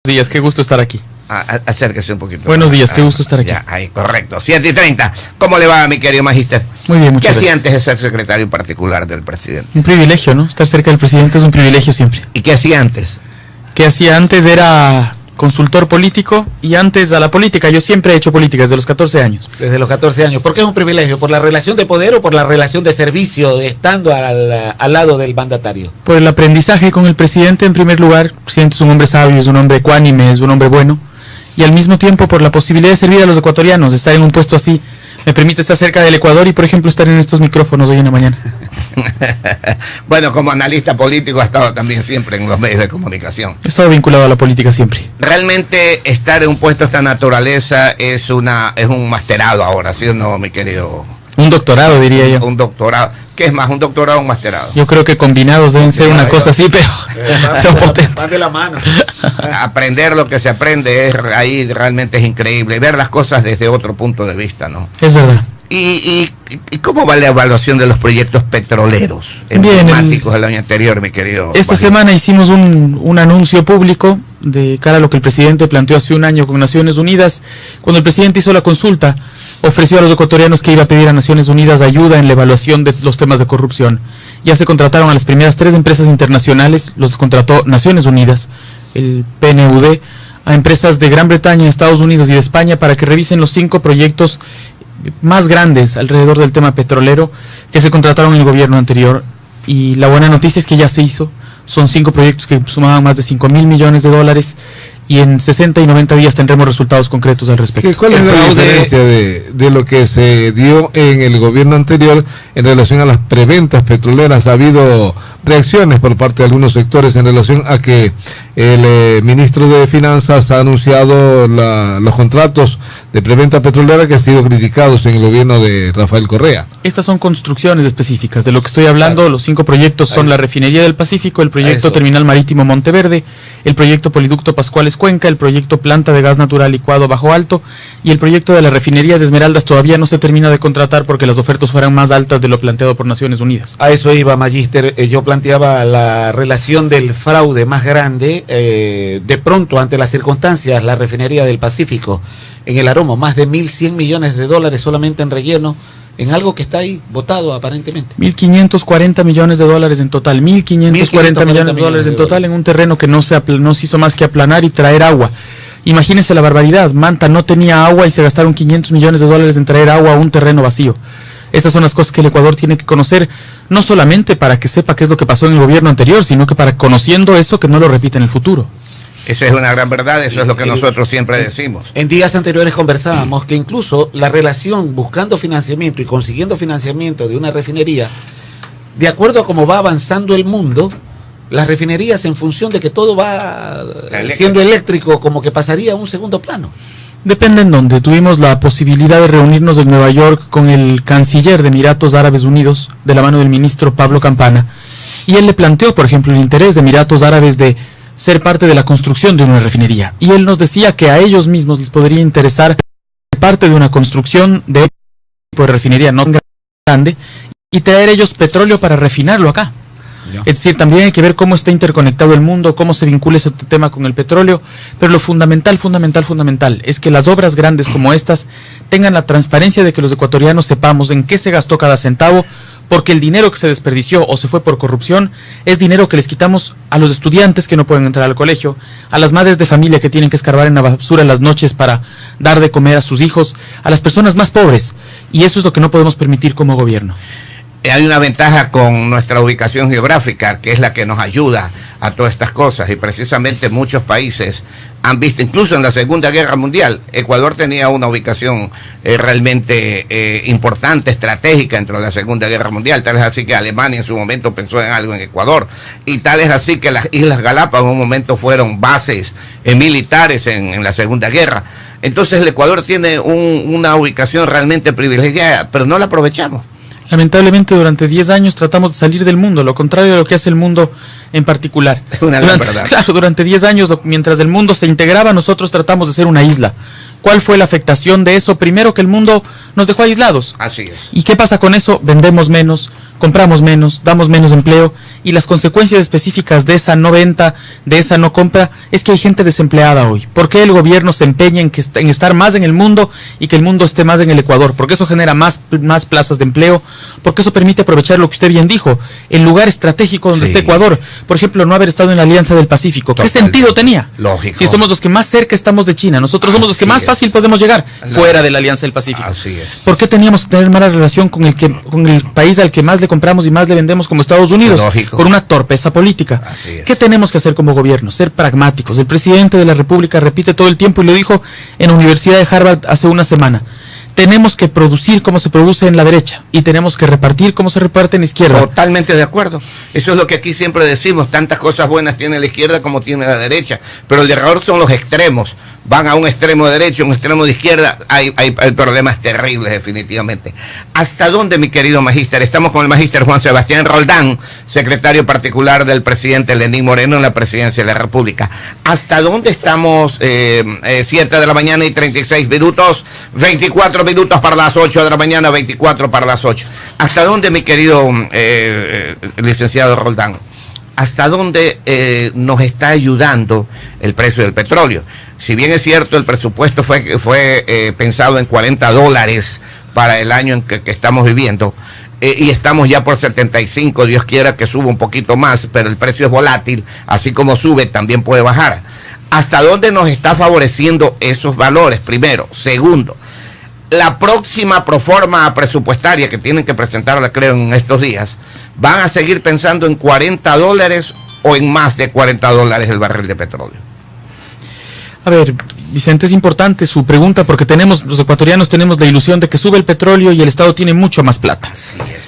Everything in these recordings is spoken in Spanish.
días, qué gusto estar aquí. Acérquese un poquito. Buenos días, qué gusto estar aquí. Ya, ahí, correcto. 7:30. ¿Cómo le va, mi querido magíster? Muy bien, muchas gracias. ¿Qué hacía antes de ser secretario particular del presidente? Un privilegio, ¿no? Estar cerca del presidente es un privilegio siempre. ¿Y qué hacía antes? ¿Qué hacía antes? Era consultor político y antes a la política. Yo siempre he hecho política desde los 14 años. Desde los 14 años. ¿Por qué es un privilegio? ¿Por la relación de poder o por la relación de servicio estando al lado del mandatario? Por el aprendizaje con el presidente en primer lugar. El presidente es un hombre sabio, es un hombre ecuánime, es un hombre bueno. Y al mismo tiempo por la posibilidad de servir a los ecuatorianos, de estar en un puesto así. Me permite estar cerca del Ecuador y, por ejemplo, estar en estos micrófonos hoy en la mañana. Bueno, como analista político ha estado también siempre en los medios de comunicación. He estado vinculado a la política siempre. Realmente estar en un puesto de esta naturaleza es un masterado ahora, ¿sí o no, mi querido? Un doctorado, diría yo. Un doctorado. ¿Qué es más, un doctorado o un masterado? Yo creo que combinados deben ser una cosa así, pero potente. Van de la mano. Aprender lo que se aprende ahí realmente es increíble. Ver las cosas desde otro punto de vista, ¿no? Es verdad. ¿Y cómo va la evaluación de los proyectos petroleros emblemáticos del año anterior, mi querido? Esta semana hicimos un anuncio público de cara a lo que el presidente planteó hace un año con Naciones Unidas. Cuando el presidente hizo la consulta, ofreció a los ecuatorianos que iba a pedir a Naciones Unidas ayuda en la evaluación de los temas de corrupción. Ya se contrataron a las primeras 3 empresas internacionales, los contrató Naciones Unidas, el PNUD, a empresas de Gran Bretaña, Estados Unidos y de España para que revisen los 5 proyectos más grandes alrededor del tema petrolero que se contrataron en el gobierno anterior. Y la buena noticia es que ya se hizo. Son 5 proyectos que sumaban más de 5.000 millones de dólares y en 60 y 90 días tendremos resultados concretos al respecto. ¿Cuál es la diferencia de lo que se dio en el gobierno anterior en relación a las preventas petroleras? ¿Ha habido reacciones por parte de algunos sectores en relación a que el ministro de Finanzas ha anunciado los contratos de preventa petrolera que han sido criticados en el gobierno de Rafael Correa? Estas son construcciones específicas. De lo que estoy hablando, claro. Los 5 proyectos son la Refinería del Pacífico, el proyecto Terminal Marítimo Monteverde, el proyecto Poliducto Pascuales Cuenca, el proyecto Planta de Gas Natural Licuado Bajo Alto y el proyecto de la Refinería de Esmeraldas todavía no se termina de contratar porque las ofertas fueran más altas de lo planteado por Naciones Unidas. A eso iba, magíster. Yo planteaba la relación del fraude más grande, de pronto ante las circunstancias, la Refinería del Pacífico en el Aromo, más de 1.100 millones de dólares solamente en relleno, en algo que está ahí votado aparentemente. 1.540 millones de dólares en total, 1.540 millones de dólares en total en un terreno que no se hizo más que aplanar y traer agua. Imagínense la barbaridad, Manta no tenía agua y se gastaron 500 millones de dólares en traer agua a un terreno vacío. Esas son las cosas que el Ecuador tiene que conocer, no solamente para que sepa qué es lo que pasó en el gobierno anterior, sino que para conociendo eso que no lo repita en el futuro. Eso es una gran verdad, eso es lo que nosotros siempre decimos. En días anteriores conversábamos que incluso la relación buscando financiamiento y consiguiendo financiamiento de una refinería, de acuerdo a cómo va avanzando el mundo, las refinerías en función de que todo va siendo eléctrico, como que pasaría a un segundo plano. Depende en dónde. Tuvimos la posibilidad de reunirnos en Nueva York con el canciller de Emiratos Árabes Unidos, de la mano del ministro Pablo Campana, y él le planteó, por ejemplo, el interés de Emiratos Árabes de ser parte de la construcción de una refinería. Y él nos decía que a ellos mismos les podría interesar ser parte de una construcción de refinería no grande y traer ellos petróleo para refinarlo acá. Es decir, también hay que ver cómo está interconectado el mundo, cómo se vincula ese tema con el petróleo, pero lo fundamental es que las obras grandes como estas tengan la transparencia de que los ecuatorianos sepamos en qué se gastó cada centavo, porque el dinero que se desperdició o se fue por corrupción es dinero que les quitamos a los estudiantes que no pueden entrar al colegio, a las madres de familia que tienen que escarbar en la basura en las noches para dar de comer a sus hijos, a las personas más pobres, y eso es lo que no podemos permitir como gobierno. Hay una ventaja con nuestra ubicación geográfica, que es la que nos ayuda a todas estas cosas, y precisamente muchos países han visto, incluso en la Segunda Guerra Mundial, Ecuador tenía una ubicación realmente importante, estratégica dentro de la Segunda Guerra Mundial, tal es así que Alemania en su momento pensó en algo en Ecuador, y tal es así que las Islas Galápagos en un momento fueron bases militares en la Segunda Guerra. Entonces el Ecuador tiene una ubicación realmente privilegiada, pero no la aprovechamos. Lamentablemente durante 10 años tratamos de salir del mundo, lo contrario de lo que hace el mundo en particular. Verdad. Claro, durante 10 años, mientras el mundo se integraba, nosotros tratamos de ser una isla. ¿Cuál fue la afectación de eso? Primero, que el mundo nos dejó aislados. Así es. ¿Y qué pasa con eso? Vendemos menos, compramos menos, damos menos empleo, y las consecuencias específicas de esa no venta, de esa no compra, es que hay gente desempleada hoy. ¿Por qué el gobierno se empeña en estar más en el mundo y que el mundo esté más en el Ecuador? Porque eso genera más plazas de empleo, porque eso permite aprovechar lo que usted bien dijo, el lugar estratégico donde está Ecuador. Por ejemplo, no haber estado en la Alianza del Pacífico. ¿Qué sentido tenía? Lógico. Si somos los que más cerca estamos de China, nosotros somos los que más fácil podemos llegar fuera de la Alianza del Pacífico. Así es. ¿Por qué teníamos que tener mala relación con el país al que más le compramos y más le vendemos, como Estados Unidos? Lógico. Por una torpeza política. Así es. ¿Qué tenemos que hacer como gobierno? Ser pragmáticos. El presidente de la República repite todo el tiempo, y lo dijo en la Universidad de Harvard hace una semana: tenemos que producir como se produce en la derecha y tenemos que repartir como se reparte en la izquierda. Totalmente de acuerdo. Eso es lo que aquí siempre decimos. Tantas cosas buenas tiene la izquierda como tiene la derecha. Pero el error son los extremos. Van a un extremo de derecha, un extremo de izquierda. Hay problemas terribles, definitivamente. ¿Hasta dónde, mi querido magíster? Estamos con el magíster Juan Sebastián Roldán, secretario particular del presidente Lenín Moreno en la presidencia de la República. ¿Hasta dónde estamos? 7 de la mañana y 36 minutos, 24 minutos para las 8 de la mañana, 24 para las 8. ¿Hasta dónde, mi querido licenciado Roldán? ¿Hasta dónde nos está ayudando el precio del petróleo? Si bien es cierto, el presupuesto fue pensado en $40 para el año en que estamos viviendo, y estamos ya por 75, Dios quiera que suba un poquito más, pero el precio es volátil, así como sube también puede bajar. ¿Hasta dónde nos está favoreciendo esos valores? Primero. Segundo, la próxima proforma presupuestaria que tienen que presentarla, creo, en estos días, ¿van a seguir pensando en $40 o en más de $40 el barril de petróleo? A ver, Vicente, es importante su pregunta, porque los ecuatorianos tenemos la ilusión de que sube el petróleo y el Estado tiene mucho más plata. Así es.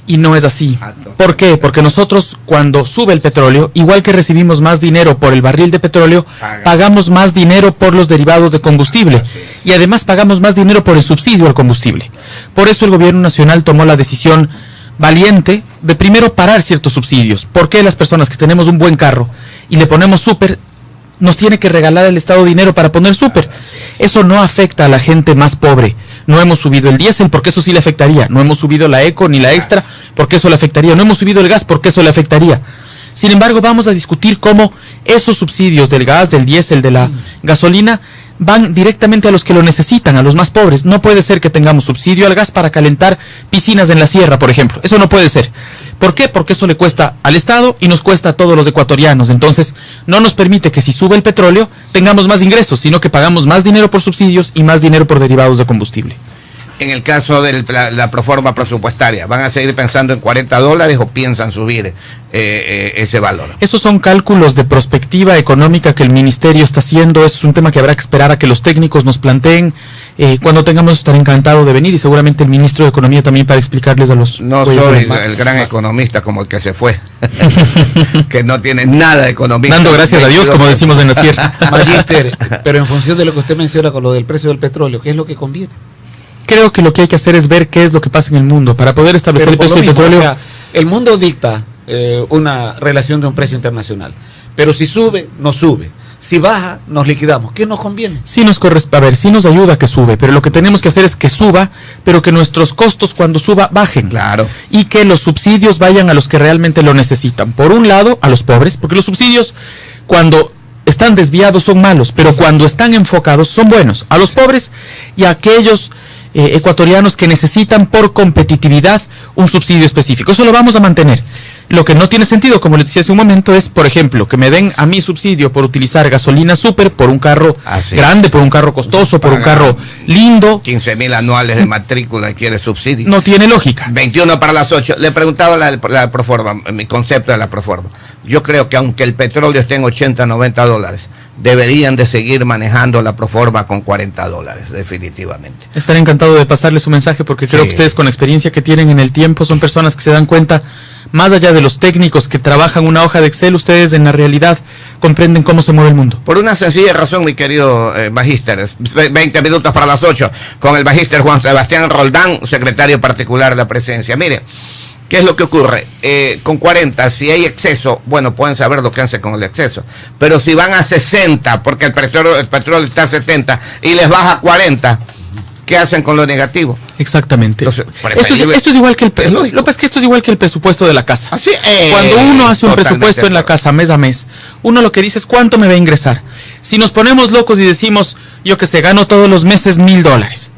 Y no es así. ¿Por qué? Porque nosotros, cuando sube el petróleo, igual que recibimos más dinero por el barril de petróleo, pagamos más dinero por los derivados de combustible. Y además pagamos más dinero por el subsidio al combustible. Por eso el gobierno nacional tomó la decisión valiente de primero parar ciertos subsidios. ¿Por qué las personas que tenemos un buen carro y le ponemos súper, nos tiene que regalar el Estado dinero para poner súper? Eso no afecta a la gente más pobre. No hemos subido el diésel, porque eso sí le afectaría. No hemos subido la eco ni la extra, porque eso le afectaría. No hemos subido el gas, porque eso le afectaría. Sin embargo, vamos a discutir cómo esos subsidios del gas, del diésel, de la gasolina, van directamente a los que lo necesitan, a los más pobres. No puede ser que tengamos subsidio al gas para calentar piscinas en la sierra, por ejemplo. Eso no puede ser. ¿Por qué? Porque eso le cuesta al Estado y nos cuesta a todos los ecuatorianos. Entonces, no nos permite que si sube el petróleo tengamos más ingresos, sino que pagamos más dinero por subsidios y más dinero por derivados de combustible. En el caso de la proforma presupuestaria, ¿van a seguir pensando en $40 o piensan subir ese valor? Esos son cálculos de prospectiva económica que el ministerio está haciendo. Es un tema que habrá que esperar a que los técnicos nos planteen. Cuando tengamos, estaré encantado de venir, y seguramente el ministro de Economía también, para explicarles a los... No soy el gran economista como el que se fue, que no tiene nada de economista. Dando gracias a Dios, como decimos en la sierra. Magíster, pero en función de lo que usted menciona con lo del precio del petróleo, ¿qué es lo que conviene? Creo que lo que hay que hacer es ver qué es lo que pasa en el mundo para poder establecer el precio del petróleo. O sea, el mundo dicta una relación de un precio internacional, pero si sube, no sube. Si baja, nos liquidamos. ¿Qué nos conviene? Sí nos corresponde, a ver, sí nos ayuda a que sube, pero lo que tenemos que hacer es que suba, pero que nuestros costos cuando suba bajen. Claro. Y que los subsidios vayan a los que realmente lo necesitan. Por un lado, a los pobres, porque los subsidios, cuando están desviados, son malos, pero cuando están enfocados, son buenos. A los pobres y a aquellos ecuatorianos que necesitan por competitividad un subsidio específico. Eso lo vamos a mantener. Lo que no tiene sentido, como les decía hace un momento, es, por ejemplo, que me den a mí subsidio por utilizar gasolina súper, por un carro grande, por un carro costoso, por un carro lindo. 15.000 anuales de matrícula y quiere subsidio. No tiene lógica. 21 para las 8. Le preguntaba la proforma, mi concepto de la proforma. Yo creo que aunque el petróleo esté en $80, $90, deberían de seguir manejando la proforma con $40, definitivamente. Estaré encantado de pasarle su mensaje, porque creo que ustedes, con la experiencia que tienen en el tiempo, son personas que se dan cuenta, más allá de los técnicos que trabajan una hoja de Excel, ustedes en la realidad comprenden cómo se mueve el mundo. Por una sencilla razón, mi querido magíster, 20 minutos para las 8, con el magíster Juan Sebastián Roldán, secretario particular de la presidencia. Mire, ¿Qué es lo que ocurre? Con 40, si hay exceso, bueno, pueden saber lo que hacen con el exceso. Pero si van a 60, porque el petróleo está a 70 y les baja a 40, ¿qué hacen con lo negativo? Exactamente. Entonces, esto es igual que lo que pasa es que esto es igual que el presupuesto de la casa. Así, cuando uno hace un presupuesto en la casa mes a mes, uno lo que dice es cuánto me va a ingresar. Si nos ponemos locos y decimos, yo que sé, gano todos los meses $1,000.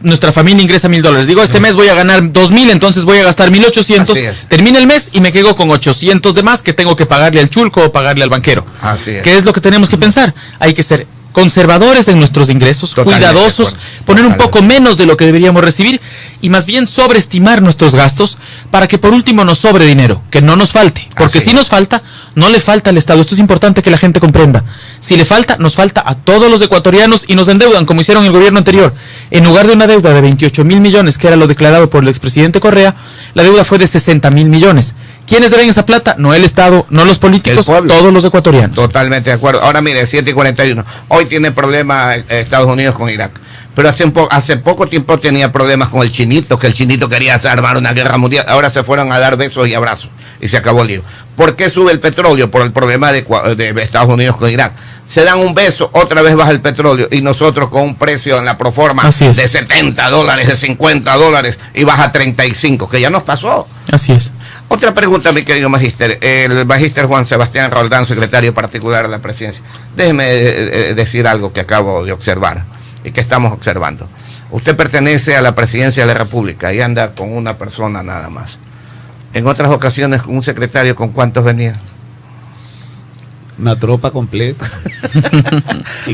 Nuestra familia ingresa $1,000. Digo, este mes voy a ganar 2,000, entonces voy a gastar 1,800. Termina el mes y me quedo con 800 de más que tengo que pagarle al chulco o pagarle al banquero. Así es. ¿Qué es lo que tenemos que pensar? Hay que ser conservadores en nuestros ingresos, cuidadosos, poner un poco menos de lo que deberíamos recibir y más bien sobreestimar nuestros gastos para que por último nos sobre dinero, que no nos falte, porque si nos falta, no le falta al Estado. Esto es importante que la gente comprenda. Si le falta, nos falta a todos los ecuatorianos y nos endeudan como hicieron el gobierno anterior. En lugar de una deuda de 28,000 millones, que era lo declarado por el expresidente Correa, la deuda fue de 60,000 millones. ¿Quiénes deben esa plata? No el Estado, no los políticos, todos los ecuatorianos. Totalmente de acuerdo. Ahora mire, 7:41. Hoy tiene problemas Estados Unidos con Irak. Pero hace poco tiempo tenía problemas con el chinito, que el chinito quería armar una guerra mundial. Ahora se fueron a dar besos y abrazos y se acabó el lío. ¿Por qué sube el petróleo? Por el problema de Estados Unidos con Irak. Se dan un beso, otra vez baja el petróleo y nosotros con un precio en la proforma de $70, de $50 y baja a 35, que ya nos pasó. Así es. Otra pregunta, mi querido magíster. El magíster Juan Sebastián Roldán, secretario particular de la presidencia. Déjeme decir algo que acabo de observar y que estamos observando. Usted pertenece a la presidencia de la República y anda con una persona nada más. En otras ocasiones, un secretario, ¿con cuántos venía? Una tropa completa.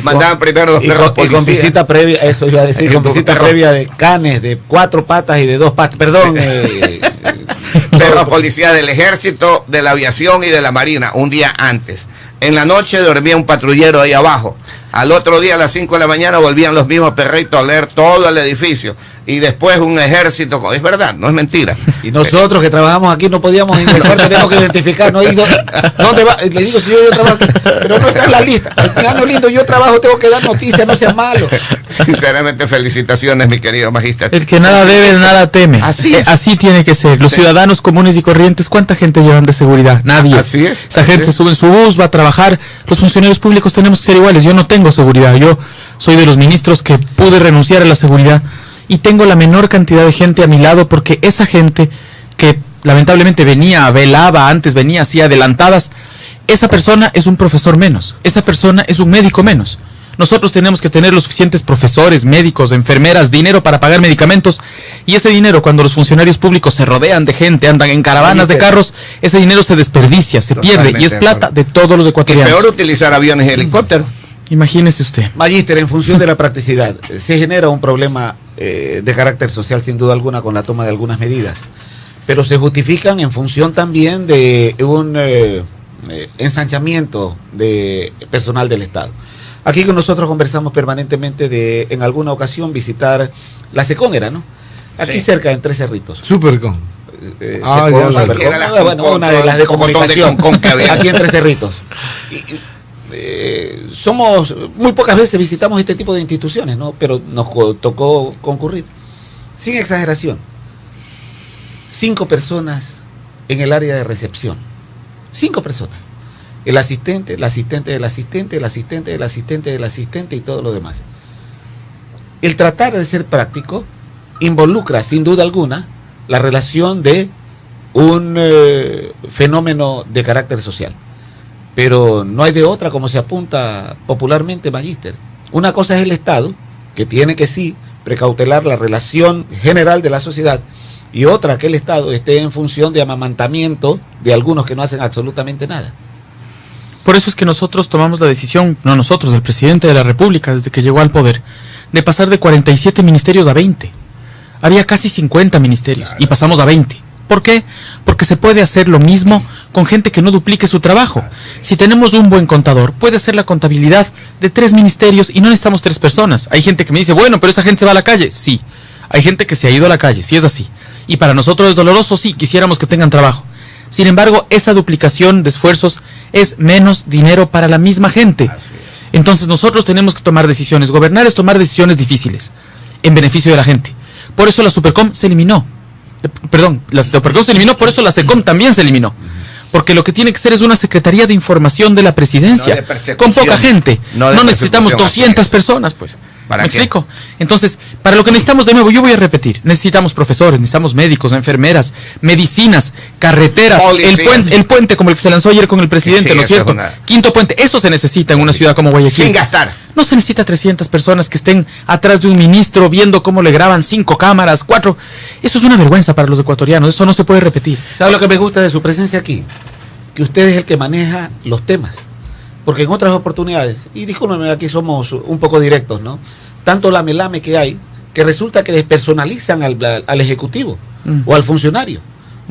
Mandaban primero los perros policías. Y con visita previa, eso iba a decir, con visita previa de canes de 4 patas y de 2 patas. Perdón. Perros policías del ejército, de la aviación y de la marina, un día antes. En la noche dormía un patrullero ahí abajo. Al otro día a las 5 de la mañana volvían los mismos perritos a leer todo el edificio. Y después un ejército, es verdad, no es mentira. Y nosotros que trabajamos aquí no podíamos ingresar, tenemos que identificar, ¿no? ¿Dónde va? Le digo, si yo trabajo aquí, pero no está en la lista. Al final, no lindo, yo trabajo, tengo que dar noticias, no seas malo. Sinceramente, felicitaciones, mi querido magíster. El que nada debe, nada teme. Así es. Así tiene que ser. Los ciudadanos comunes y corrientes, ¿cuánta gente llevan de seguridad? Nadie. Así es. Esa gente sube en su bus, va a trabajar. Los funcionarios públicos tenemos que ser iguales. Yo no tengo seguridad. Yo soy de los ministros que pude renunciar a la seguridad y tengo la menor cantidad de gente a mi lado porque esa gente que lamentablemente velaba antes, venía así adelantadas, esa persona es un profesor menos, esa persona es un médico menos. Nosotros tenemos que tener los suficientes profesores, médicos, enfermeras, dinero para pagar medicamentos y ese dinero cuando los funcionarios públicos se rodean de gente, andan en caravanas de carros, ese dinero se desperdicia, se pierde y es plata de todos los ecuatorianos. Es peor utilizar aviones y helicópteros. Imagínese usted. Magíster, en función de la practicidad, se genera un problema de carácter social sin duda alguna con la toma de algunas medidas, pero se justifican en función también de un ensanchamiento de personal del Estado. Aquí con nosotros conversamos permanentemente de, en alguna ocasión, visitar la Secón, ¿no? Aquí cerca, en Tres Cerritos. Supercom. Una de las de comunicación, aquí en Tres Cerritos. Somos, muy pocas veces visitamos este tipo de instituciones, ¿no? Pero nos tocó concurrir. Sin exageración. 5 personas en el área de recepción. 5 personas. El asistente, el asistente del asistente, el asistente del asistente del asistente y todo lo demás. El tratar de ser práctico involucra, sin duda alguna, la relación de un fenómeno de carácter social. Pero no hay de otra, como se apunta popularmente, magíster. Una cosa es el Estado, que tiene que sí precautelar la relación general de la sociedad, y otra que el Estado esté en función de amamantamiento de algunos que no hacen absolutamente nada. Por eso es que nosotros tomamos la decisión, no nosotros, el presidente de la República, desde que llegó al poder, de pasar de 47 ministerios a 20. Había casi 50 ministerios y pasamos a 20. ¿Por qué? Porque se puede hacer lo mismo con gente que no duplique su trabajo. Si tenemos un buen contador, puede hacer la contabilidad de 3 ministerios y no necesitamos 3 personas. Hay gente que me dice, bueno, pero esa gente se va a la calle. Sí, hay gente que se ha ido a la calle, sí es así. Y para nosotros es doloroso, sí, quisiéramos que tengan trabajo. Sin embargo, esa duplicación de esfuerzos es menos dinero para la misma gente. Entonces nosotros tenemos que tomar decisiones. Gobernar es tomar decisiones difíciles en beneficio de la gente. Por eso la Supercom se eliminó. Perdón, la Opercom se eliminó, por eso la SECOM también se eliminó. Porque lo que tiene que ser es una Secretaría de Información de la Presidencia, con poca gente. No necesitamos 200 personas, pues. ¿Me explico? Entonces, para lo que necesitamos, de nuevo, yo voy a repetir, necesitamos profesores, necesitamos médicos, enfermeras, medicinas, carreteras, el puente como el que se lanzó ayer con el presidente, ¿no es cierto? Quinto puente, eso se necesita en una ciudad como Guayaquil. Sin gastar. No se necesita 300 personas que estén atrás de un ministro viendo cómo le graban 5 cámaras, 4. Eso es una vergüenza para los ecuatorianos, eso no se puede repetir. ¿Sabe lo que me gusta de su presencia aquí? Que usted es el que maneja los temas. Porque en otras oportunidades, y discúlpeme, aquí somos un poco directos, ¿no? Tanto lame que hay, que resulta que despersonalizan al ejecutivo o al funcionario.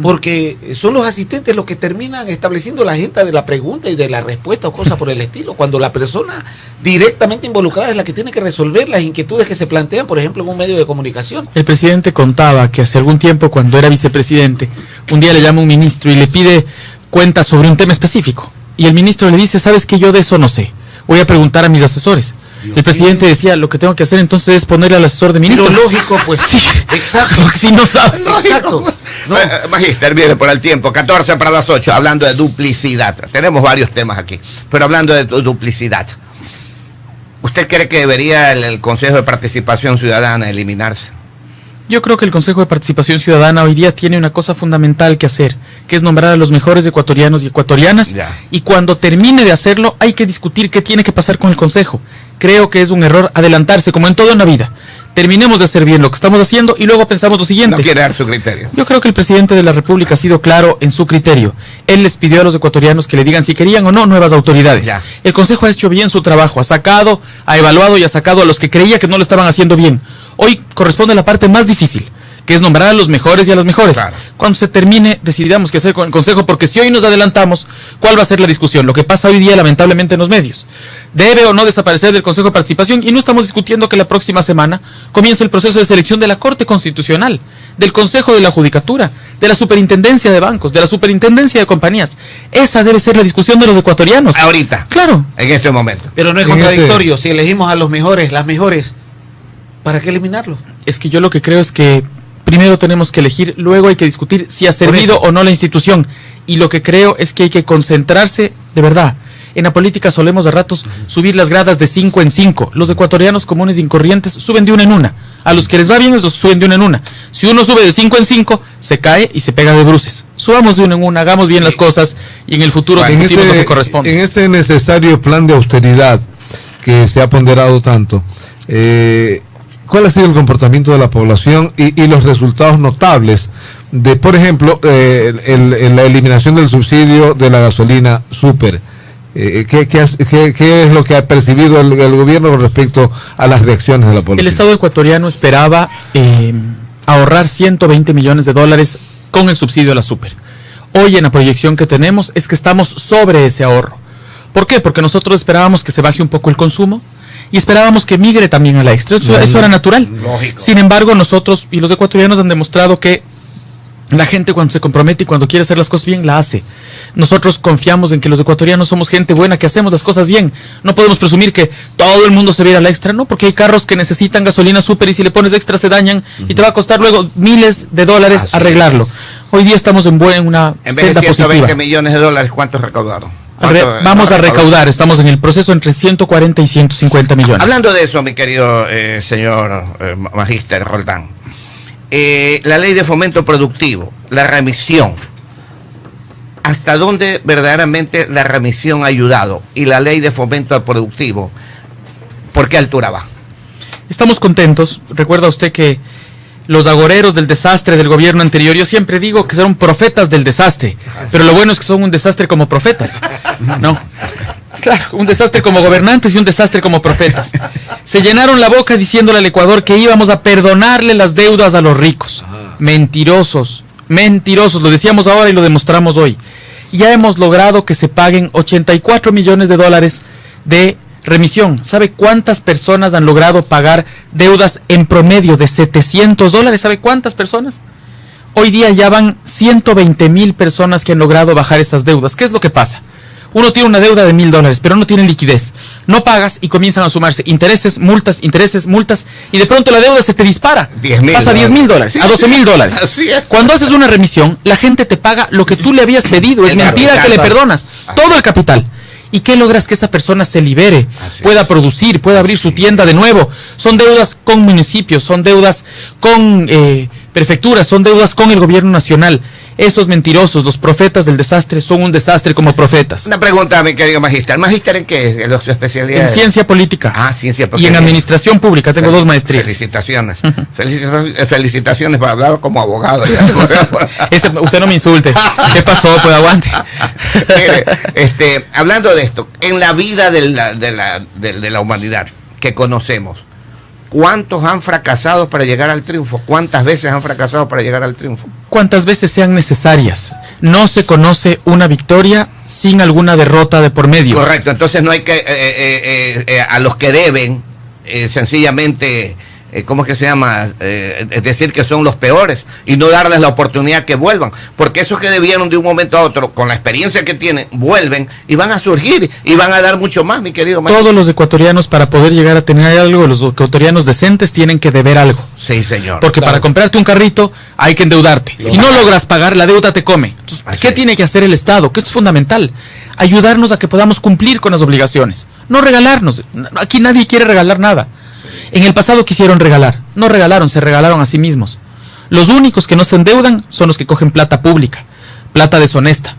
Porque son los asistentes los que terminan estableciendo la agenda de la pregunta y de la respuesta o cosas por el estilo, cuando la persona directamente involucrada es la que tiene que resolver las inquietudes que se plantean, por ejemplo, en un medio de comunicación. El presidente contaba que hace algún tiempo, cuando era vicepresidente, un día le llama un ministro y le pide cuentas sobre un tema específico. Y el ministro le dice, ¿sabes qué? Yo de eso no sé. Voy a preguntar a mis asesores. El presidente decía, lo que tengo que hacer entonces es ponerle al asesor de ministro. Pero lógico, pues. Sí, exacto. Porque si no sabe. Exacto. No. Magíster, mire, por el tiempo, 14 para las 8, hablando de duplicidad. Tenemos varios temas aquí, pero hablando de duplicidad. ¿Usted cree que debería el Consejo de Participación Ciudadana eliminarse? Yo creo que el Consejo de Participación Ciudadana hoy día tiene una cosa fundamental que hacer, que es nombrar a los mejores ecuatorianos y ecuatorianas, y cuando termine de hacerlo hay que discutir qué tiene que pasar con el Consejo. Creo que es un error adelantarse, como en todo en la vida. Terminemos de hacer bien lo que estamos haciendo y luego pensamos lo siguiente. No quiere dar su criterio. Yo creo que el presidente de la República ha sido claro en su criterio. Él les pidió a los ecuatorianos que le digan si querían o no nuevas autoridades. Ya. El Consejo ha hecho bien su trabajo, ha evaluado y ha sacado a los que creía que no lo estaban haciendo bien. Hoy corresponde la parte más difícil, que es nombrar a los mejores y a las mejores. Claro. Cuando se termine, decidamos qué hacer con el Consejo, porque si hoy nos adelantamos, ¿cuál va a ser la discusión? Lo que pasa hoy día, lamentablemente, en los medios. ¿Debe o no desaparecer del Consejo de Participación? Y no estamos discutiendo que la próxima semana comience el proceso de selección de la Corte Constitucional, del Consejo de la Judicatura, de la Superintendencia de Bancos, de la Superintendencia de Compañías. Esa debe ser la discusión de los ecuatorianos. Ahorita. Claro. En este momento. Pero no es contradictorio. Si elegimos a los mejores, las mejores, ¿para qué eliminarlo? Es que yo lo que creo es que primero tenemos que elegir, luego hay que discutir si ha servido o no la institución. Y lo que creo es que hay que concentrarse, de verdad. En la política solemos de ratos subir las gradas de 5 en 5. Los ecuatorianos comunes y corrientes suben de una en una. A los que les va bien, los suben de una en una. Si uno sube de 5 en 5, se cae y se pega de bruces. Subamos de una en una, hagamos bien las cosas y en el futuro discutimos lo que corresponde. En ese necesario plan de austeridad que se ha ponderado tanto, ¿cuál ha sido el comportamiento de la población y los resultados notables de, por ejemplo, la eliminación del subsidio de la gasolina super? ¿Qué es lo que ha percibido el gobierno con respecto a las reacciones de la población? El Estado ecuatoriano esperaba ahorrar 120 millones de dólares con el subsidio a la super. Hoy en la proyección que tenemos es que estamos sobre ese ahorro. ¿Por qué? Porque nosotros esperábamos que se baje un poco el consumo y esperábamos que migre también a la extra. Eso era natural. Lógico. Sin embargo, nosotros y los ecuatorianos han demostrado que la gente cuando se compromete y cuando quiere hacer las cosas bien, la hace. Nosotros confiamos en que los ecuatorianos somos gente buena, que hacemos las cosas bien. No podemos presumir que todo el mundo se viera a la extra, no, porque hay carros que necesitan gasolina súper y si le pones extra se dañan y te va a costar luego miles de dólares arreglarlo. Hoy día estamos en una senda positiva. En vez de 120 millones de dólares, ¿cuántos recaudaron? Vamos a recaudar, estamos en el proceso entre 140 y 150 millones. Hablando de eso, mi querido señor Magíster Roldán, la ley de fomento productivo, la remisión, ¿hasta dónde verdaderamente la remisión ha ayudado? Y la ley de fomento productivo, ¿por qué altura va? Estamos contentos. Recuerda usted que los agoreros del desastre del gobierno anterior, yo siempre digo que son profetas del desastre, pero lo bueno es que son un desastre como profetas. No, claro, un desastre como gobernantes y un desastre como profetas. Se llenaron la boca diciéndole al Ecuador que íbamos a perdonarle las deudas a los ricos. Mentirosos, mentirosos, lo decíamos ahora y lo demostramos hoy. Ya hemos logrado que se paguen 84 millones de dólares de remisión. ¿Sabe cuántas personas han logrado pagar deudas en promedio de 700 dólares? ¿Sabe cuántas personas? Hoy día ya van 120,000 personas que han logrado bajar esas deudas. ¿Qué es lo que pasa? Uno tiene una deuda de $1,000, pero no tiene liquidez. No pagas y comienzan a sumarse intereses, multas, y de pronto la deuda se te dispara. 10,000 pasa a $10,000, sí, a $12,000. Así es. Cuando haces una remisión, la gente te paga lo que tú le habías pedido. Es mentira que le perdonas todo el capital. ¿Y qué logras? Que esa persona se libere, pueda producir, pueda abrir su tienda de nuevo. Son deudas con municipios, son deudas con prefecturas, son deudas con el gobierno nacional. Esos mentirosos, los profetas del desastre, son un desastre como profetas. Una pregunta, mi querido magíster. ¿Magíster en qué? ¿En su especialidad? En ciencia política. Ciencia política. Y en administración pública, tengo 2 maestrías. Felicitaciones. Felicitaciones por hablar como abogado. Usted no me insulte. ¿Qué pasó? Pues aguante. Mire, hablando de esto, en la vida de la humanidad que conocemos, ¿cuántos han fracasado para llegar al triunfo? ¿Cuántas veces han fracasado para llegar al triunfo? Cuantas veces sean necesarias. No se conoce una victoria sin alguna derrota de por medio. Correcto, entonces no hay que, a los que deben, sencillamente, ¿cómo es que se llama? Decir que son los peores y no darles la oportunidad que vuelvan, porque esos que debieron de un momento a otro, con la experiencia que tienen, vuelven y van a surgir y van a dar mucho más, mi querido maestro. Todos los ecuatorianos, para poder llegar a tener algo, los ecuatorianos decentes tienen que deber algo. Sí, señor. Porque para comprarte un carrito hay que endeudarte. Si no logras pagar, la deuda te come. Entonces, ¿qué tiene que hacer el Estado? Que esto es fundamental. Ayudarnos a que podamos cumplir con las obligaciones. No regalarnos. Aquí nadie quiere regalar nada. En el pasado quisieron regalar, no regalaron, se regalaron a sí mismos. Los únicos que no se endeudan son los que cogen plata pública, plata deshonesta.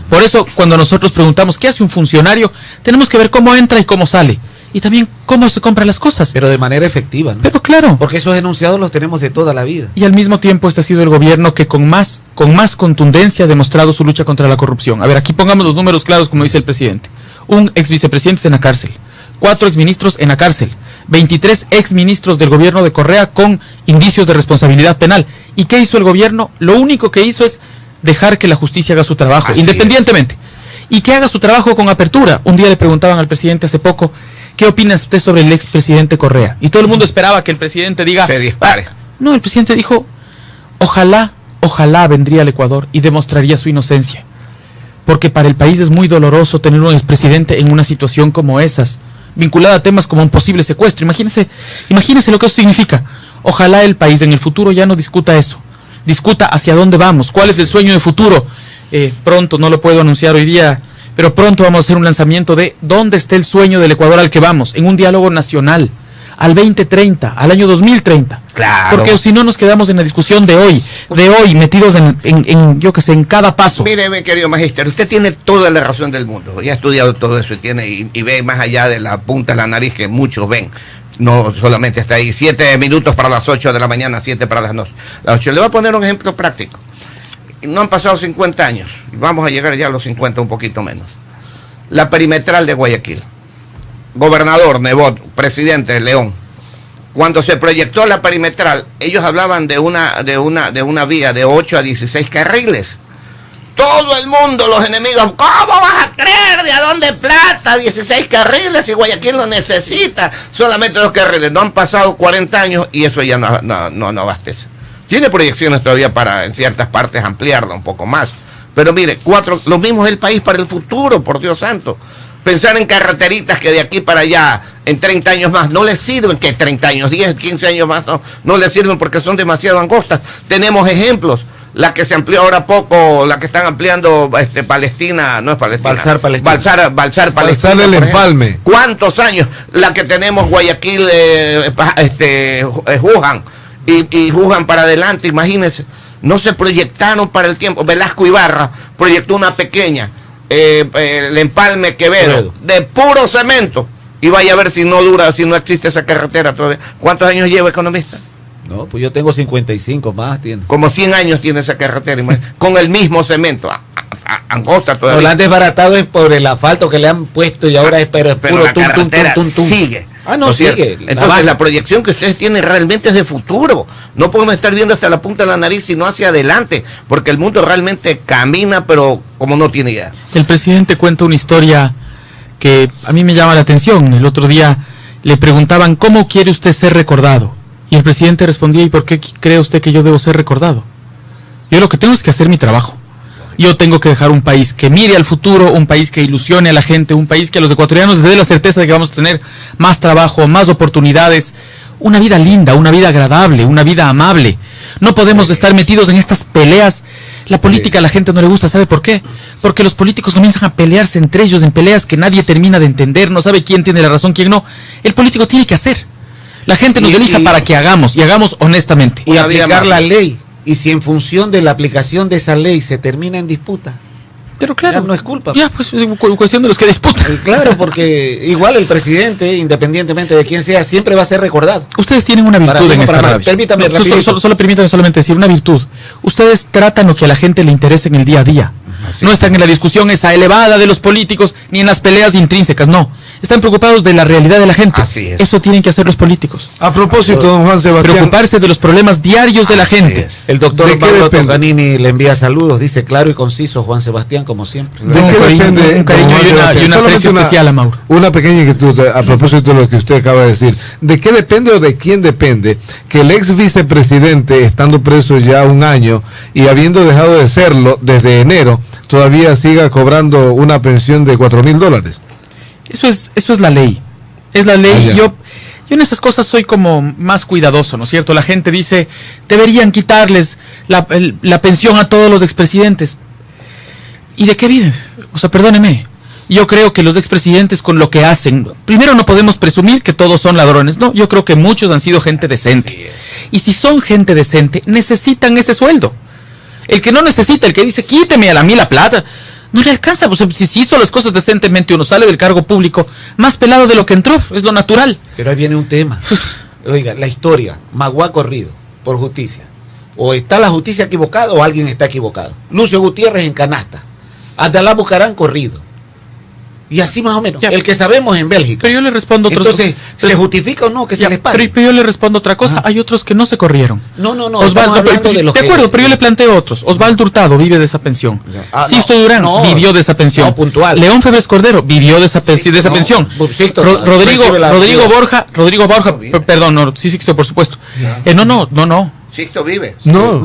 Por eso, cuando nosotros preguntamos qué hace un funcionario, tenemos que ver cómo entra y cómo sale. Y también cómo se compran las cosas. Pero de manera efectiva, ¿no? Pero claro. Porque esos enunciados los tenemos de toda la vida. Y al mismo tiempo este ha sido el gobierno que con más contundencia ha demostrado su lucha contra la corrupción. A ver, aquí pongamos los números claros, como dice el presidente. Un ex vicepresidente está en la cárcel. 4 exministros en la cárcel. 23 exministros del gobierno de Correa con indicios de responsabilidad penal. ¿Y qué hizo el gobierno? Lo único que hizo es dejar que la justicia haga su trabajo, Así independientemente. Y que haga su trabajo con apertura. Un día le preguntaban al presidente hace poco, ¿qué opina usted sobre el expresidente Correa? Y todo el mundo esperaba que el presidente diga... Se dispare. No, el presidente dijo, ojalá vendría al Ecuador y demostraría su inocencia. Porque para el país es muy doloroso tener un expresidente en una situación como esas, vinculada a temas como un posible secuestro. Imagínese lo que eso significa. Ojalá el país en el futuro ya no discuta eso. Discuta hacia dónde vamos, cuál es el sueño de futuro. Pronto, no lo puedo anunciar hoy día, pero pronto vamos a hacer un lanzamiento de dónde está el sueño del Ecuador al que vamos, en un diálogo nacional, al 2030, al año 2030. Claro. Porque si no nos quedamos en la discusión de hoy, metidos yo qué sé, en cada paso. Mire, mi querido magíster, usted tiene toda la razón del mundo. Ya ha estudiado todo eso y ve más allá de la punta de la nariz que muchos ven. No solamente está ahí. 7 minutos para las 8 de la mañana, 7 para las 8. Le voy a poner un ejemplo práctico. No han pasado 50 años. Vamos a llegar ya a los 50, un poquito menos. La perimetral de Guayaquil. Gobernador Nebot, presidente de León. Cuando se proyectó la perimetral, ellos hablaban de una vía de 8 a 16 carriles. Todo el mundo, los enemigos, ¿cómo vas a creer? ¿De a dónde plata? 16 carriles y Guayaquil lo necesita. Solamente 2 carriles. No han pasado 40 años y eso ya no abastece. Tiene proyecciones todavía para en ciertas partes ampliarla un poco más. Pero mire, 4, lo mismo es el país para el futuro, por Dios santo. Pensar en carreteritas que de aquí para allá, en 30 años más, no les sirven, que 30 años, 10, 15 años más, no les sirven porque son demasiado angostas. Tenemos ejemplos. La que se amplió ahora poco, la que están ampliando Palestina, no es Palestina. Balsar Palestina. Balsar Palestina. Balsar el Empalme. ¿Cuántos años? La que tenemos Guayaquil, Juján, y Juján para adelante, imagínense. No se proyectaron para el tiempo. Velasco Ibarra proyectó una pequeña, el Empalme Quevedo, de puro cemento. Y vaya a ver si no dura, si no existe esa carretera todavía. ¿Cuántos años lleva, economista? No, pues yo tengo 55 más, tiene. Como 100 años tiene esa carretera, con el mismo cemento, angosta todavía. Lo han desbaratado es por el asfalto que le han puesto y ahora es pero puro la carretera sigue. No sigue. Entonces la proyección que ustedes tienen realmente es de futuro. No podemos estar viendo hasta la punta de la nariz, sino hacia adelante, porque el mundo realmente camina, pero como no tiene idea. El presidente cuenta una historia que a mí me llama la atención. El otro día le preguntaban, ¿cómo quiere usted ser recordado? Y el presidente respondía, ¿y por qué cree usted que yo debo ser recordado? Yo lo que tengo es que hacer mi trabajo. Yo tengo que dejar un país que mire al futuro, un país que ilusione a la gente, un país que a los ecuatorianos les dé la certeza de que vamos a tener más trabajo, más oportunidades, una vida linda, una vida agradable, una vida amable. No podemos estar metidos en estas peleas. La política a la gente no le gusta, ¿sabe por qué? Porque los políticos comienzan a pelearse entre ellos en peleas que nadie termina de entender, no sabe quién tiene la razón, quién no. El político tiene que hacer. La gente nos elija para que hagamos, y hagamos honestamente. Y aplicar la ley. Y si en función de la aplicación de esa ley se termina en disputa, pero claro, ya no es culpa. Ya, pues es cuestión de los que disputan. Claro, porque igual el presidente, independientemente de quién sea, siempre va a ser recordado. Ustedes tienen una virtud en esta radio. Permítame, solo permítame solamente decir una virtud. Ustedes tratan lo que a la gente le interesa en el día a día. No están en la discusión esa elevada de los políticos, ni en las peleas intrínsecas, no. Están preocupados de la realidad de la gente. Así es. Eso tienen que hacer los políticos. A propósito, don Juan Sebastián, preocuparse de los problemas diarios de la gente. El doctor Pablo Tocanini le envía saludos, dice claro y conciso Juan Sebastián, como siempre. ¿De qué depende? Un cariño y un aprecio especial a Mauro. Una pequeña inquietud a propósito de lo que usted acaba de decir. ¿De qué depende o de quién depende que el ex vicepresidente, estando preso ya un año y habiendo dejado de serlo desde enero, todavía siga cobrando una pensión de $4,000? Eso es la ley. Es la ley. Yo en esas cosas soy como más cuidadoso, ¿no es cierto? La gente dice, deberían quitarles la pensión a todos los expresidentes. ¿Y de qué viven? O sea, perdóneme. Yo creo que los expresidentes con lo que hacen, primero no podemos presumir que todos son ladrones, no, yo creo que muchos han sido gente decente. Y si son gente decente, necesitan ese sueldo. El que no necesita, el que dice, quíteme a mí la plata, no le alcanza. Pues, si hizo las cosas decentemente, uno sale del cargo público más pelado de lo que entró, es lo natural. Pero ahí viene un tema. Oiga, la historia, Magua corrido por justicia. O está la justicia equivocada o alguien está equivocado. Lucio Gutiérrez en canasta. Abdalá Bucarán corrido. Y así más o menos. Ya. El que sabemos en Bélgica. Pero yo le respondo otra cosa. Entonces, ¿se justifica o no que se les pague? Pero yo le respondo otra cosa. Ajá. Hay otros que no se corrieron. No. Osvaldo, de acuerdo, pero yo le planteo otros. Osvaldo Hurtado vive de esa pensión. Sisto Durán vivió de esa pensión. No, puntual. León Febres Cordero vivió de esa pensión. Rodrigo Borja, perdón, no, sí, Sixto, por supuesto. No. Sixto vive. No,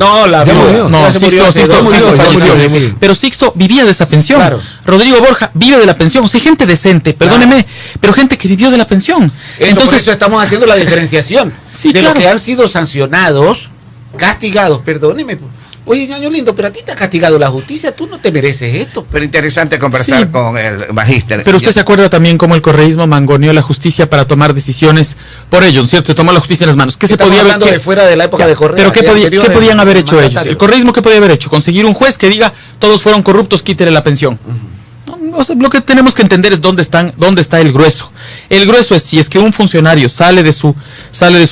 Sixto murió. Pero Sixto vivía de esa pensión. Claro. Rodrigo Borja vive de la pensión. O sea, gente decente, perdóneme, pero gente que vivió de la pensión. Entonces, por eso estamos haciendo la diferenciación de los que han sido sancionados, castigados, perdóneme. Oye, ñaño lindo, pero a ti te ha castigado la justicia, tú no te mereces esto. Pero interesante conversar con el magíster. Pero usted se acuerda también cómo el correísmo mangoneó la justicia para tomar decisiones por ellos, ¿cierto? Se tomó la justicia en las manos. ¿Qué se podía haber de fuera de la época de Correa? Pero ¿qué podían haber hecho ellos? El correísmo, ¿qué podía haber hecho? Conseguir un juez que diga, todos fueron corruptos, quítele la pensión. O sea, lo que tenemos que entender es dónde está el grueso. El grueso es si es que un funcionario sale de su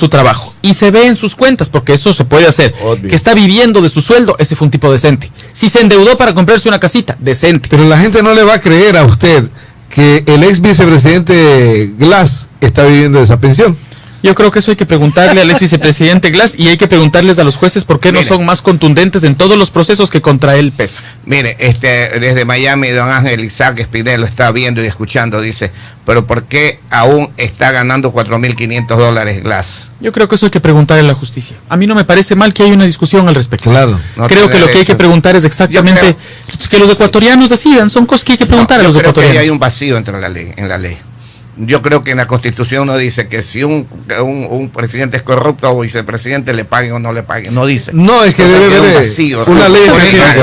trabajo y se ve en sus cuentas, porque eso se puede hacer, obvio, que está viviendo de su sueldo, ese fue un tipo decente. Si se endeudó para comprarse una casita, decente. Pero la gente no le va a creer a usted que el ex vicepresidente Glass está viviendo de esa pensión. Yo creo que eso hay que preguntarle al ex vicepresidente Glass y hay que preguntarles a los jueces por qué no son más contundentes en todos los procesos que contra él pesa. Mire, desde Miami, don Ángel Isaac Espinel lo está viendo y escuchando, dice, pero ¿por qué aún está ganando $4,500 Glass? Yo creo que eso hay que preguntarle a la justicia. A mí no me parece mal que haya una discusión al respecto. Claro. Creo que lo que hay que preguntar es exactamente que los ecuatorianos decidan, son cosas que hay que preguntar a los ecuatorianos. Que hay un vacío en la ley. Yo creo que en la Constitución no dice que si un presidente es corrupto o vicepresidente le paguen o no le paguen. No dice. No, es que debe haber una ley.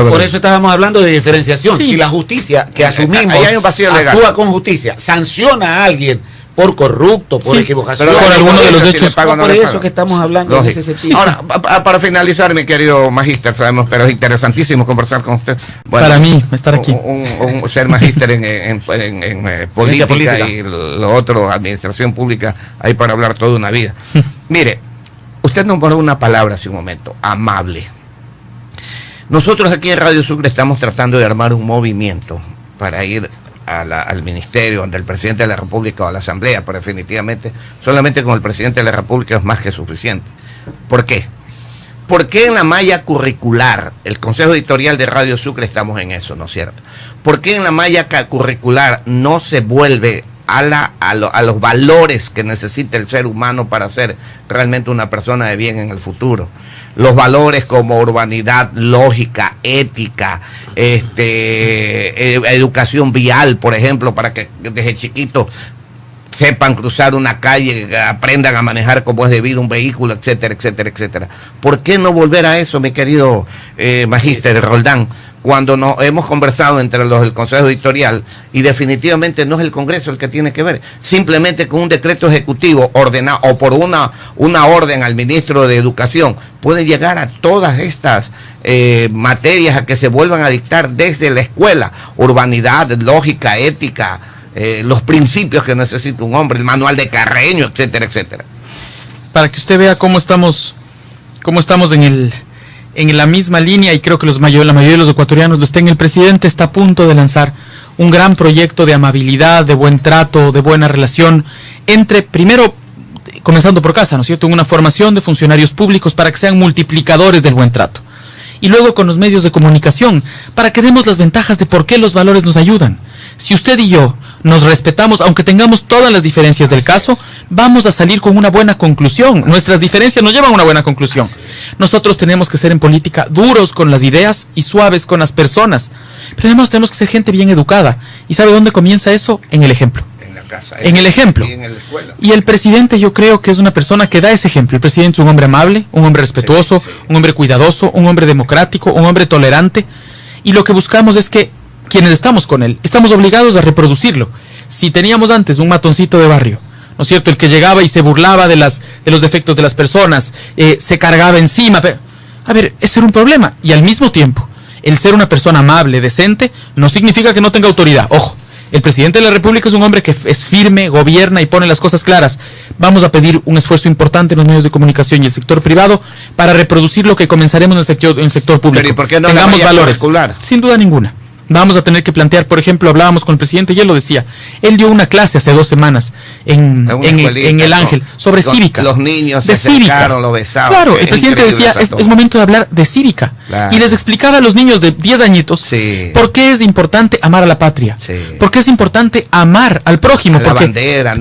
Por eso estábamos hablando de diferenciación. Sí. Si la justicia que asumimos hay un vacío legal, actúa con justicia, sanciona a alguien por corrupto, por equivocación, pero por alguno de los hechos, por eso que estamos hablando en ese sentido. Ahora, para finalizar, mi querido magíster, sabemos, pero es interesantísimo conversar con usted. Bueno, para mí, estar aquí. Ser magíster en política y lo otro, administración pública, hay para hablar toda una vida. Mire, usted nombró una palabra hace un momento, amable. Nosotros aquí en Radio Sucre estamos tratando de armar un movimiento para ir al ministerio, donde el presidente de la República o a la Asamblea, pero definitivamente solamente con el presidente de la República es más que suficiente. ¿Por qué? Porque en la malla curricular, el Consejo Editorial de Radio Sucre estamos en eso, ¿no es cierto? ¿Por qué en la malla curricular no se vuelve a los valores que necesita el ser humano para ser realmente una persona de bien en el futuro. Los valores como urbanidad, lógica, ética, educación vial, por ejemplo, para que desde chiquitos sepan cruzar una calle, aprendan a manejar como es debido un vehículo, etcétera, etcétera, etcétera. ¿Por qué no volver a eso, mi querido magíster Roldán? Cuando nos hemos conversado entre los del Consejo Editorial, y definitivamente no es el Congreso el que tiene que ver, simplemente con un decreto ejecutivo ordenado o por una orden al ministro de Educación, puede llegar a todas estas materias a que se vuelvan a dictar desde la escuela: urbanidad, lógica, ética, los principios que necesita un hombre, el manual de Carreño, etcétera, etcétera. Para que usted vea cómo estamos en la misma línea, y creo que la mayoría de los ecuatorianos lo estén. El presidente está a punto de lanzar un gran proyecto de amabilidad, de buen trato, de buena relación entre, primero, comenzando por casa, ¿no es cierto?, una formación de funcionarios públicos para que sean multiplicadores del buen trato, y luego con los medios de comunicación, para que demos las ventajas de por qué los valores nos ayudan. Si usted y yo nos respetamos, aunque tengamos todas las diferencias del caso, vamos a salir con una buena conclusión. Nuestras diferencias nos llevan a una buena conclusión. Nosotros tenemos que ser en política duros con las ideas y suaves con las personas, pero además tenemos que ser gente bien educada. ¿Y sabe dónde comienza eso? En el ejemplo. En la casa. En el ejemplo. Y en la escuela. Y el presidente, yo creo que es una persona que da ese ejemplo. El presidente es un hombre amable, un hombre respetuoso, sí. un hombre cuidadoso, un hombre democrático, un hombre tolerante. Y lo que buscamos es que quienes estamos con él, estamos obligados a reproducirlo. Si teníamos antes un matoncito de barrio, ¿no es cierto?, el que llegaba y se burlaba de los defectos de las personas, se cargaba encima. A ver, ese era un problema. Y al mismo tiempo, el ser una persona amable, decente, no significa que no tenga autoridad. Ojo, el presidente de la República es un hombre que es firme, gobierna y pone las cosas claras. Vamos a pedir un esfuerzo importante en los medios de comunicación y el sector privado para reproducir lo que comenzaremos en el sector público. Pero ¿y por qué no tengamos la valores? curricular? Sin duda ninguna. Vamos a tener que plantear, por ejemplo, hablábamos con el presidente y él lo decía. Él dio una clase hace 2 semanas en El Ángel sobre cívica. Los niños de se acercaron, lo besaban. Claro, el presidente decía, es momento de hablar de cívica. Claro. Y les explicaba a los niños de 10 añitos Sí. por qué es importante amar a la patria. Sí. Por qué es importante amar al prójimo. A la bandera,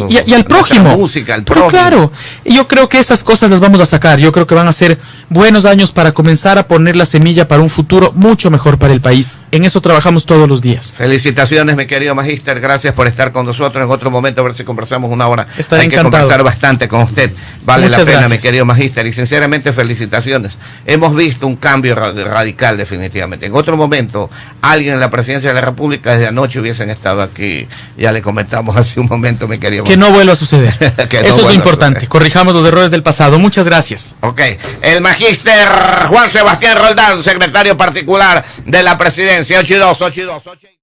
y al prójimo. La música, al prójimo. Pero claro, y yo creo que esas cosas las vamos a sacar. Yo creo que van a ser buenos años para comenzar a poner la semilla para un futuro mucho mejor para el país. En eso trabajamos todos los días. Felicitaciones, mi querido magíster, gracias por estar con nosotros. En otro momento a ver si conversamos una hora. Estaré Hay que encantado. conversar bastante con usted. Vale Muchas la pena, gracias. mi querido magíster, y sinceramente felicitaciones. Hemos visto un cambio radical definitivamente. En otro momento, alguien en la presidencia de la República desde anoche hubiesen estado aquí. Ya le comentamos hace un momento, mi querido Que no vuelva a suceder. Que no Eso es vuelva lo a importante. suceder. Corrijamos los errores del pasado. Muchas gracias. Ok, el magíster Juan Sebastián Roldán, secretario particular de la presidencia. 8 y 2.